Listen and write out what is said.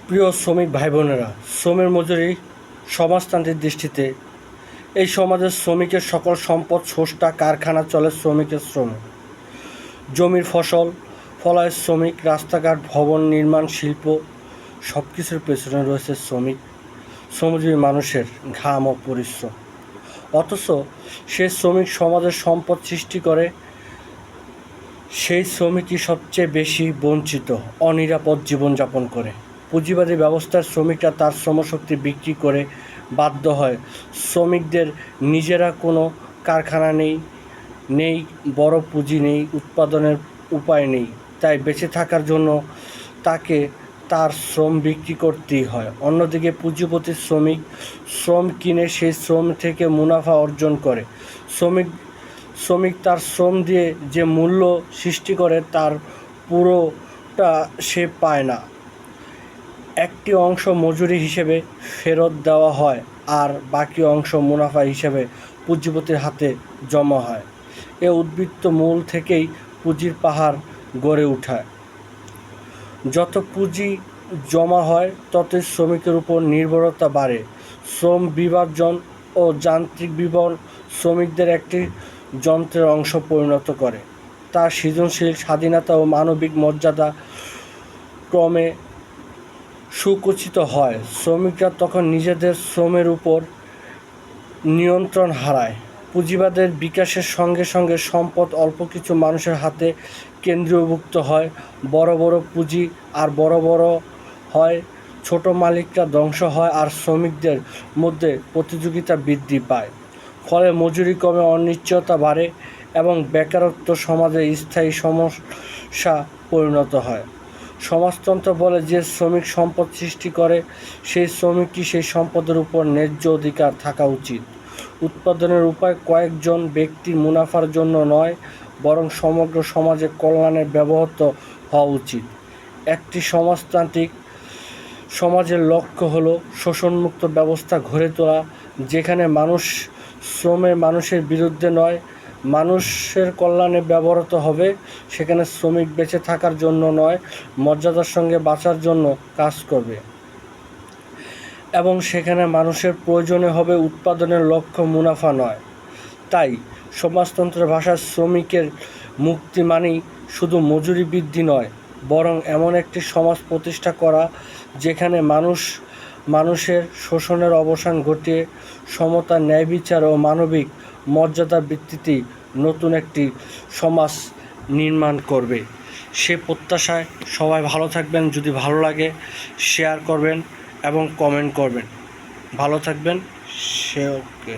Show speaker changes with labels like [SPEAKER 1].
[SPEAKER 1] প্রিয় শ্রমিক ভাই বোনেরা, শ্রমের মজুরি সমাজতান্ত্রিক দৃষ্টিতে এই সমাজের শ্রমিকের সকল সম্পদ স্রষ্টা। কারখানা চলে শ্রমিকের শ্রমে, জমির ফসল ফলায় শ্রমিক, রাস্তাঘাট, ভবন নির্মাণ, শিল্প সব কিছুর পেছনে রয়েছে শ্রমিক, শ্রমজীবী মানুষের ঘাম ও পরিশ্রম। অথচ সে শ্রমিক সমাজের সম্পদ সৃষ্টি করে, সেই শ্রমিকই সবচেয়ে বেশি বঞ্চিত, অনিরাপদ জীবনযাপন করে। পুঁজিবাদী ব্যবস্থার শ্রমিকরা তার শ্রমশক্তি বিক্রি করে বাধ্য হয়। শ্রমিকদের নিজেরা কোনো কারখানা নেই, বড় পুঁজি নেই, উৎপাদনের উপায় নেই, তাই বেঁচে থাকার জন্য তাকে তার শ্রম বিক্রি করতেই হয়। অন্যদিকে পুঁজিপতি শ্রমিক শ্রম কিনে সেই শ্রম থেকে মুনাফা অর্জন করে। শ্রমিক তার শ্রম দিয়ে যে মূল্য সৃষ্টি করে তার পুরোটা সে পায় না। একটি অংশ মজুরি হিসেবে ফেরত দেওয়া হয়, আর বাকি অংশ মুনাফা হিসেবে পুঁজিপতির হাতে জমা হয়। এ উদ্বৃত্ত মূল থেকেই পুঁজির পাহাড় গড়ে ওঠায়। যত পুঁজি জমা হয় ততই শ্রমিকের উপর নির্ভরতা বাড়ে। শ্রম বিভাজন ও যান্ত্রিক বিবরণ শ্রমিকদের একটি যন্ত্রের অংশ পরিণত করে। তার সৃজনশীল স্বাধীনতা ও মানবিক মর্যাদা ক্রমে সুকুচিত হয়। শ্রমিকরা তখন নিজেদের শ্রমের উপর নিয়ন্ত্রণ হারায়। পুঁজিবাদের বিকাশের সঙ্গে সঙ্গে সম্পদ অল্প কিছু মানুষের হাতে কেন্দ্রীভূত হয়। বড় বড় পুঁজি আর বড় হয়, ছোট মালিকরা ধ্বংস হয়, আর শ্রমিকদের মধ্যে প্রতিযোগিতা বৃদ্ধি পায়। ফলে মজুরি কমে, অনিশ্চয়তা বাড়ে এবং বেকারত্ব সমাজে স্থায়ী সমস্যা পরিণত হয়। সমাজতন্ত্র বলে, যে শ্রমিক সম্পদ সৃষ্টি করে সেই শ্রমিকই সেই সম্পদের উপর ন্যায্য অধিকার থাকা উচিত। উৎপাদনের উপায় কয়েকজন ব্যক্তির মুনাফার জন্য নয়, বরং সমগ্র সমাজের কল্যাণে ব্যবহৃত হওয়া উচিত। একটি সমাজতান্ত্রিক সমাজের লক্ষ্য হলো শোষণমুক্ত ব্যবস্থা গড়ে তোলা, যেখানে মানুষ শ্রমের মানুষের বিরুদ্ধে নয়, মানুষের কল্যাণে ব্যবহৃত হবে। সেখানে শ্রমিক বেঁচে থাকার জন্য নয়, মর্যাদার সঙ্গে বাঁচার জন্য কাজ করবে, এবং সেখানে মানুষের প্রয়োজনে হবে, উৎপাদনের লক্ষ্য মুনাফা নয়। তাই সমাজতন্ত্রের ভাষায় শ্রমিকের মুক্তি মানেই শুধু মজুরি বৃদ্ধি নয়, বরং এমন একটি সমাজ প্রতিষ্ঠা করা যেখানে মানুষের শোষণের অবসান ঘটিয়ে সমতা, ন্যায় বিচার ও মানবিক মর্যাদার ভিত্তিতে নতুন একটি সমাজ নির্মাণ করবে। সে প্রত্যাশায় সবাই ভালো থাকবেন। যদি ভালো লাগে শেয়ার করবেন এবং কমেন্ট করবেন। ভালো থাকবেন। ওকে।